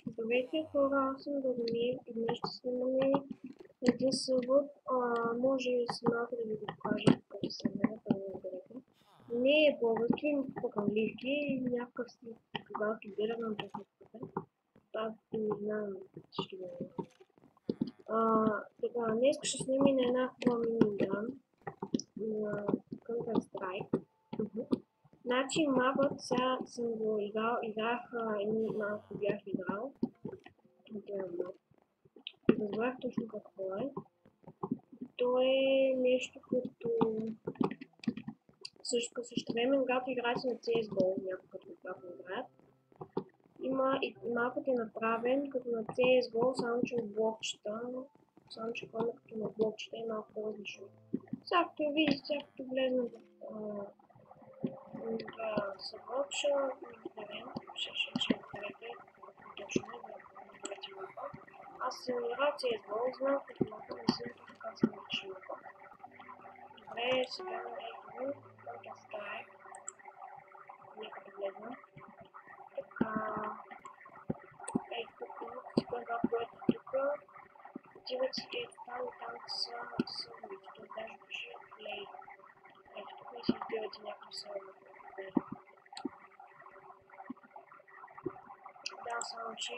Здравейте хора, аз съм Радомир и днес ще снимаме един съвод. Може с малко да ви го покажа, като се намеря, да не разберете. Не е български, но пък английски и някакъв си тугалски директор на техниката. Аз не знам, ще го така, днес ще снимаме на една хубава мини-игра на Counter-Strike. Значи мапът сега съм го играх малко бях играл. Разбрах точно какво е. То е нещо като също време, когато играете на CSGO, някой като когато играят. Има и мапът е направен като на CSGO, само че от блокчета, само че ходя като на блокчета и малко по-различно. Всякото видите, всякото влезна в събоча, ще разберете точно да мапа. Аз съм играл CSGO, знам като мапа, не съм как се нарича мапа. Добре, сега ето Counter-Strike. Нека да влезна. Така, ето тук, когато ето тук, отиват си ето там са сървърите, то даже пише Play. Ето тук и си избирате някакъв сървър. Да, само че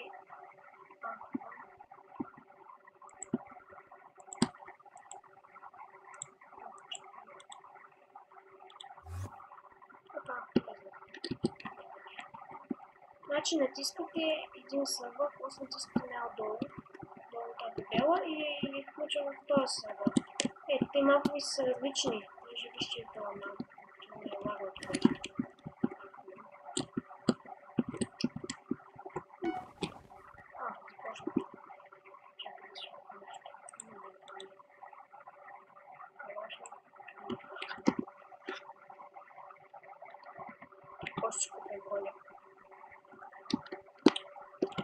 значи натискате един сървър, после натискате най-долу, долу тази табела и ви включва в този сървър. Ето, те мапови са различни, даже вижте това малко, това не е лага от това. Започна. Чакай да си го нещо. После ще купим коля.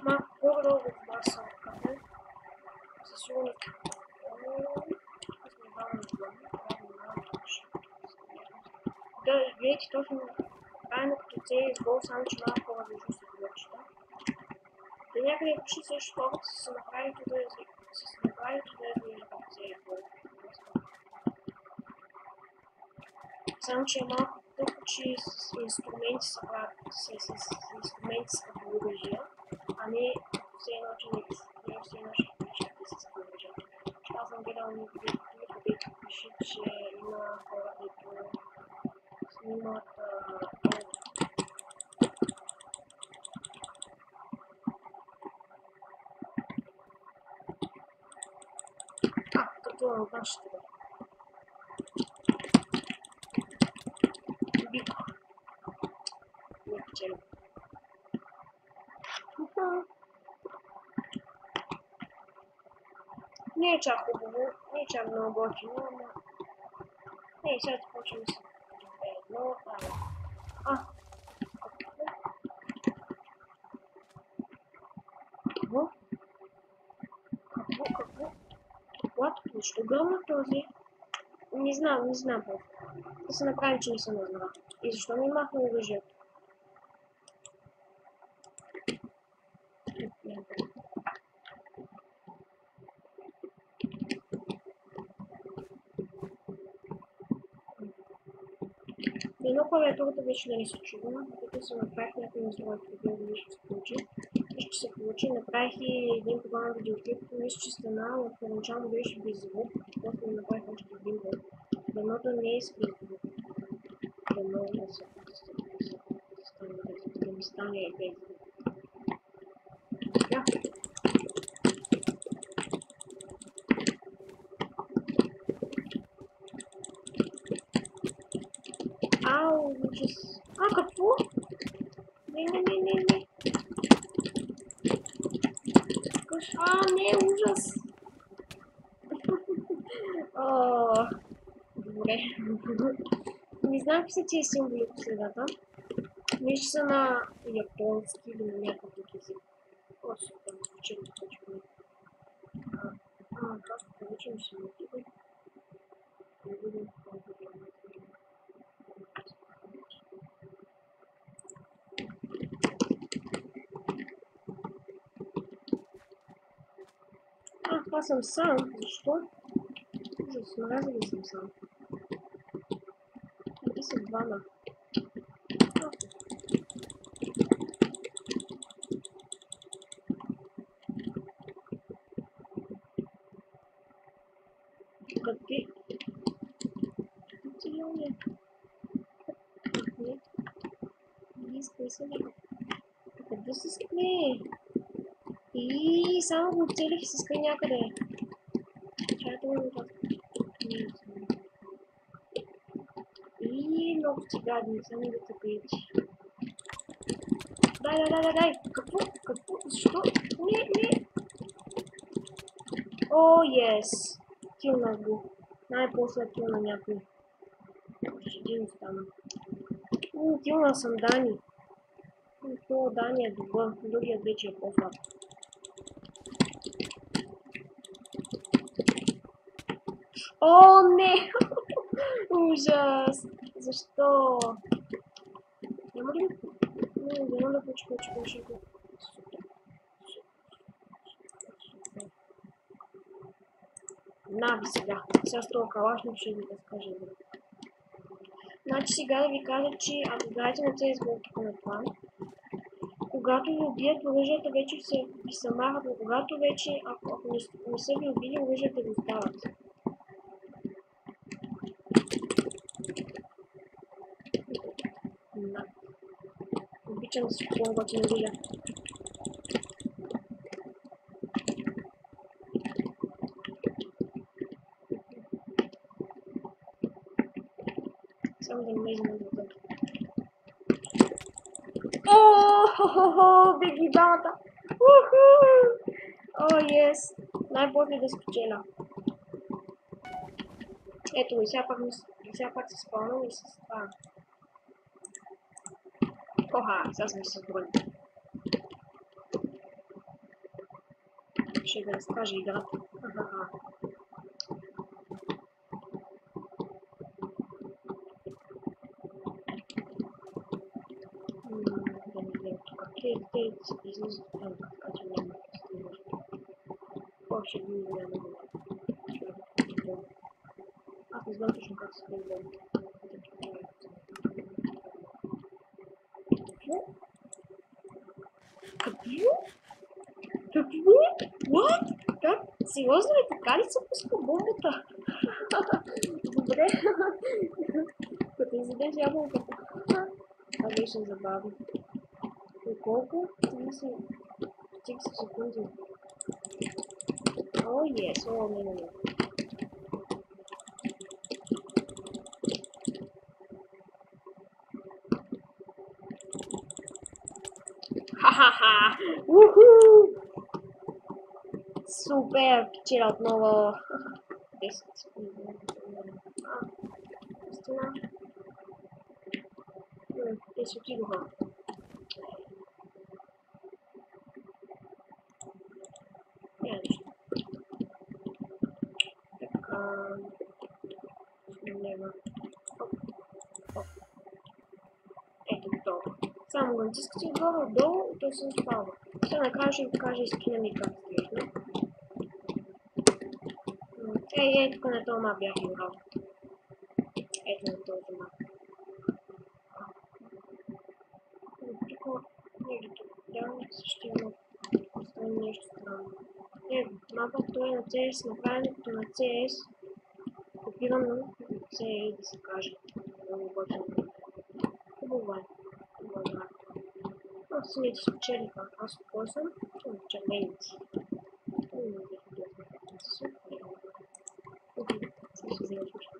Малко по-долу от това са откъде. Със сигурност. Аз не давам отвън. Да, видите точно правилно като CSGO, само че малко по-различно се блочета. До някъде почти също хората са се направили да изглежда като CSGO. Само че е малко тъпо, че с инструменти са правят, с инструменти са като оръжия, а не все едно, че не все едно ще пишат да се оръжия. Аз съм гледал някъде, където пише, че има хора, които снимат като нашите. Бико. Не печели. Не е чак хубаво, не е чак много готино, но... Не, сега започваме с едно, Какво? Защо гръмна този? Не знам просто. Да се направи, че не съм разбрал. И защо ми махна оръжието? Едно клавиатурата вече да не се чува, като се направих някакви настройки, да ще се получи. Ще се получи. Направих и един програмен видеоклип, мисля, че стана, но първоначално беше без звук, после ми направих още един звук. Дано да не е с без звук. Дано да ми стане без звук. Така. Ау, ужас. Какво? Не. Не, ужас. Добре. Не знам какви са тези символи по средата. Мисля са на японски или на някакъв друг език. Супер, звучи да почваме. Това ще получим си мотиви. Да видим какво да гледаме. Аз съм сам. Защо? Ужас, мразили съм сам. Те са двама. Къде? Целио не. Къде? Не изкай се ли? Къде се скри? И само го оцелих и се скри някъде. Чакайте ме да... И много сте гадни, само да те пиете. Дай! Какво? Защо? Не! О, ес! Килнах го. Най-после килна някой. Още един остана. Килнал съм Дани. Това Дани е добър, другият вече е по-слаб. О, не! Ужас! Защо? Няма ли? Няма да почекай. На ви сега. Сега с това калашник ще ви разкажа. Значи сега да ви кажа, че ако играете на CSGO тук на план, когато ви убият оръжията, вече ви се махат, но когато вече, ако не са ви убили, оръжията ви остават. Обичам да си купувам, когато не видя. Само да не ме изненадвам. О, беги дамата! О, ес! Най-после да спечеля. Ето го, сега пак се спълнам и с това. Оха, сега сме се добри. Ще да разкажа играта. Те се излизат там, така че няма да стигна. Повече ги няма. Аз не знам точно как се гледа. Какво? What? Как? Сериозно ли? Така ли се пуска бомбата? Добре. Като изядеш ябълката. Това беше забавно. И колко? 30 секунди. О, ес, о, не. Ха-ха-ха! Уху! Супер! Печеля отново 10 секунди. Истина. Те се отидоха. Няма. Ето това. Само го натискате отдолу и той се изпълва. Сега накрая ще ви покажа скина ми как изглежда. Ей, тук на този мап бях играл. Ето на този мап. Тук също има нещо странно. Мапът той е на CS, направен като на CS. Копирам на CS да се каже. Много готино. Хубаво е. Сините спечелиха. Аз кой съм? Червеници. Ще взема слушка.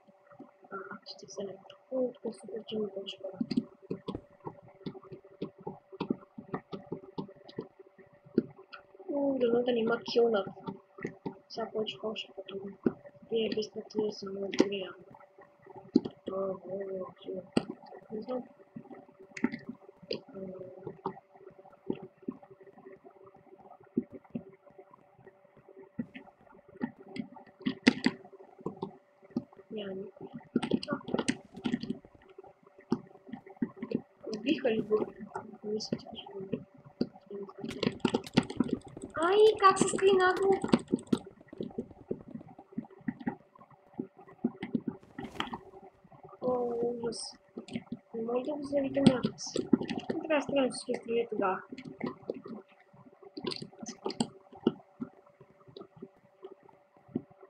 Ще взема. Тук е супер, че ми беше хора. Дано да нима килнат. Сега повече хора ще пътувам. Вие без пътия са много добри. Не знам. Няма никой. Убиха ли го? Мисля, че ще го. Ай, как се скри нагло? ужас. Не може да го завита някакси. Така странно всички стрели тогава.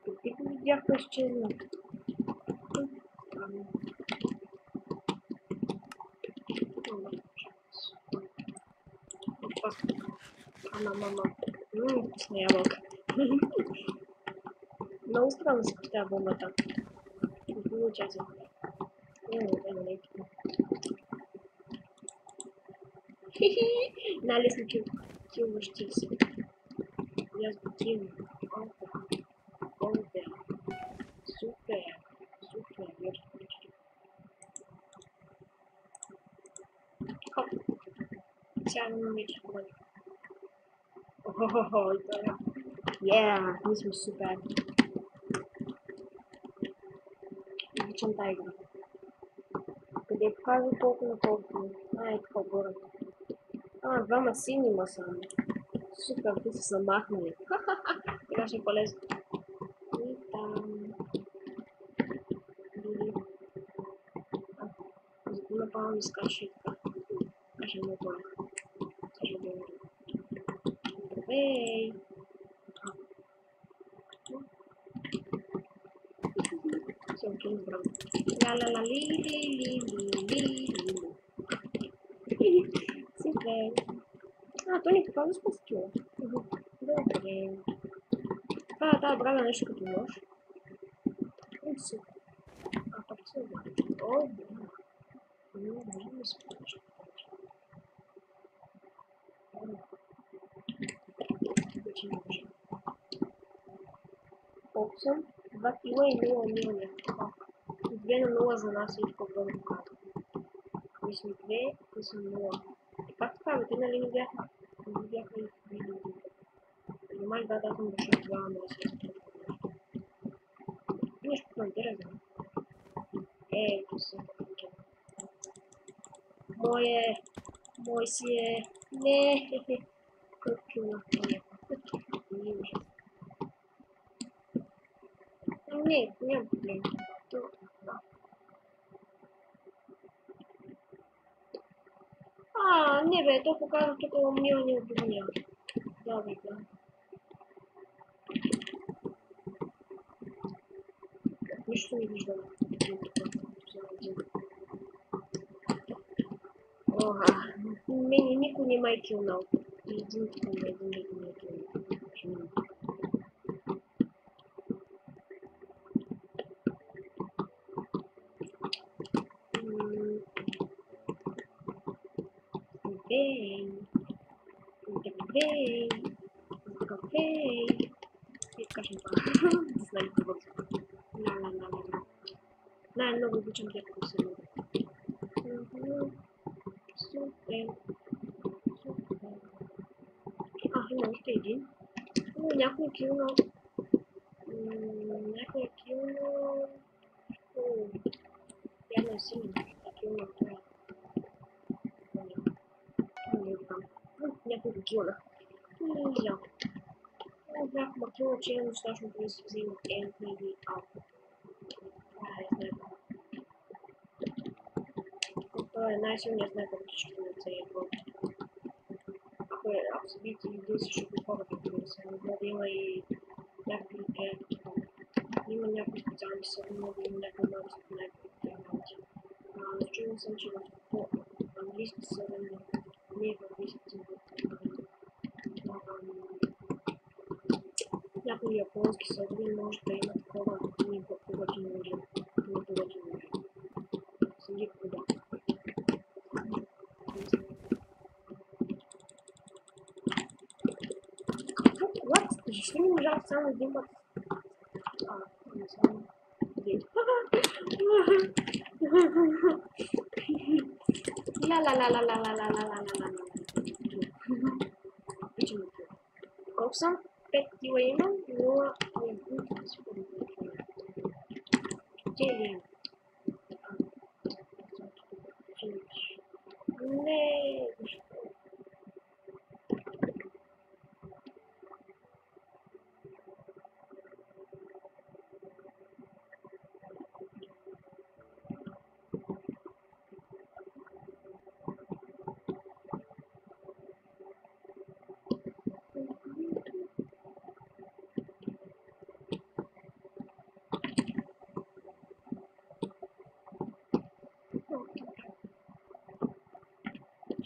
Какви го видяха изчезнат? Мама. Вкусна ябълка. Много странно се тази бомбата. Не получава се. Най-лесно килващи се. Аз го килвам. Опа. Супер. Хоп. Сядам вече в главата. Охо, това. Ние сме супер. Обичам тази игра. Къде показва толкова на толкова? Е така горе. Двама сини има само. Супер, те са замахнали. Сега ще е полезно. И там. Направо ми скача и така. Кажа му това. Кажа му това. Ей! Все окей, здраво. Ла-ла-ла-ли-ли-ли-ли-ли-ли. Супер. Той ни показва с костюма. Добре. Това правя нещо като нож. Супер. Пак се обаче. О, да. Може да се получи. Вече не може. Колко съм? 2 кила и 0 някаква. 2 на 0 за нас и какво да показва. Ние сме 2, ние сме 0. Как така, бе? Те нали не бяха? Не бяха и видео. Май да съм дошъл това на да се изпълня. Нещо по-интересно. Ето се. Мой си е. Не, колко кила. Не, ужас. Не, няма проблем. Не бе, то показва тук умниване от дуня. Да, бе, да. Нищо не виждам. Мене никой не ме е килнал. Един такъв ме не е килнал. Кафе. Кажем това. Да знам какво бързо. Най-много обичам дядко се много. Супер. Има още един. Някой е килнал. Явно е силен. Килнал това. Някой го килна. Жалко. Бях максимум, че имам достатъчно да си взема NPV Alpha. Това е снайпер. Това е най-силният снайпер от всички на целия клуб. Ако се бити един срещу хората, да има и някакви такива. Има някакви специални съдове, има някакви нови снайпери. Чувам съм, че в английски съдове не е в английски съдове. Някои японски съдове може да има такова непоготино оръжие. Седи куда. What? Защо не можах само един път? Не само един. Ла-ла-ла-ла-ла-ла-ла-ла-ла-ла-ла-ла. Колко съм? 5 кила имам, 0 е будет супер. Где не, защо?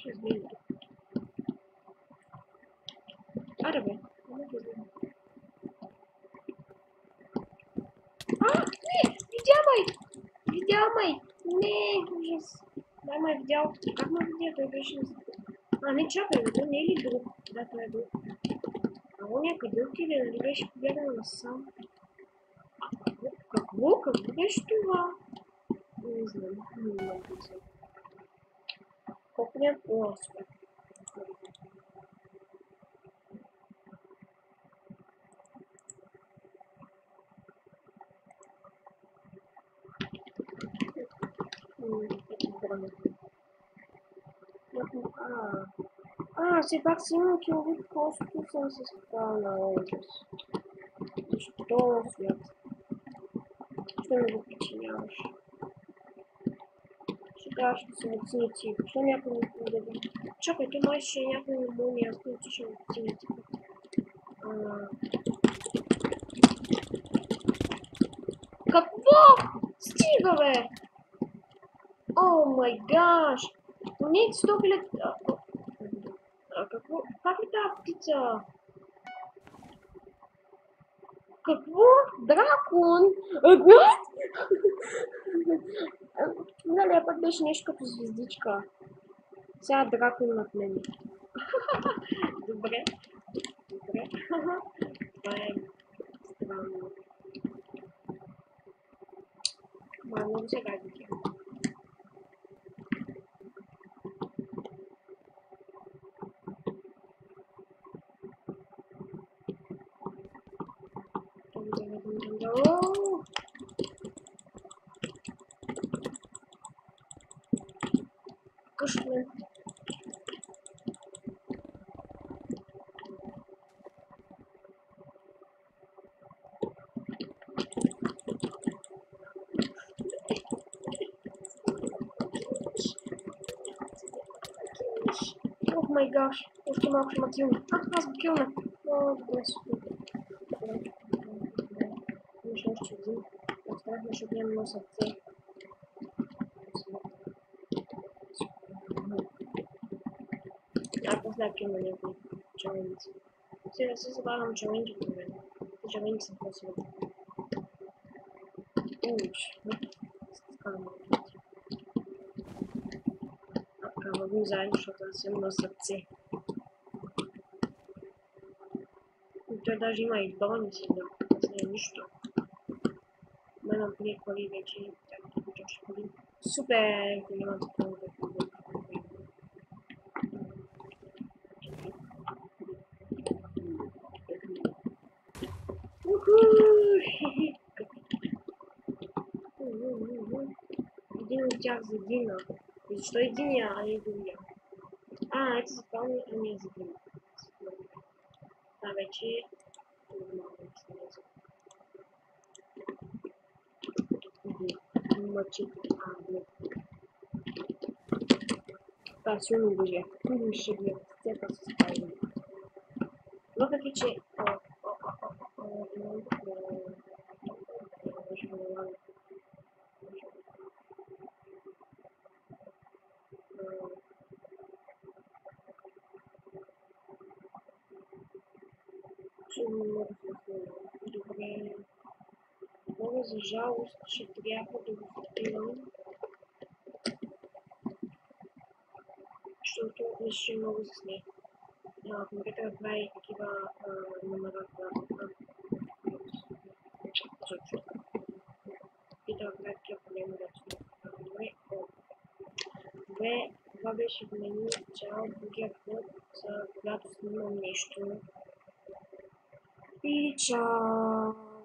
Ще изглежда тук. Аре бе, не ме изглежда. Не! Видял май! Не, ужас. Да, май видял. Как ме видя? Той беше... не, чакай, не е ли друг? Да, той е друг. Он някъде отиде, нали беше побягнал насам? Какво? Какво беше това? Не знам, не знам. Колко ми е по-лоска? Все пак си имам киловит, просто съм се спала. Защо свят? Що не го причиняваш? Сега ще се вакциници. Защо някой не подаде? Чакай, то май ще е някой на моя място и ти ще вакциници. Какво? Стига, бе! О май гаш! Не, 100 хиляди... Какво? Как е тази птица? Какво? Дракон? Нали, пък беше нещо като звездичка. Сега дракон над мен. Добре. Добре. Това е странно. Много се гадите. Къщне. О май гаш, още малко ще ма килна. Аз го килна. О, добре, супер. Имаше още един. Останахме, защото нямам едно сърце. После килна някой челенци. Сега се забавям челенци по мен. Челенци са по-силни. Уж. Вървим заедно, защото аз имам едно сърце. И той даже има и брони сега. Аз не е нищо. Мене ние коли вече. Така, ще ходим. Супер! Няма такова да ходим. Един от тях загина. И защо единия, а не другия? Ето за това не е загина. Това вече е нормално. Мъчи. Това е силно божие. Ще гледат. Цепа се справим. Въпреки, че... Добре. Много за жалост, че трябва да го спирам. Защото беше много засне. Компютъра прави такива номера. И да прави такива проблеми. Добре, това беше в меню. Чао, другия път, когато снимам нещо. И чао!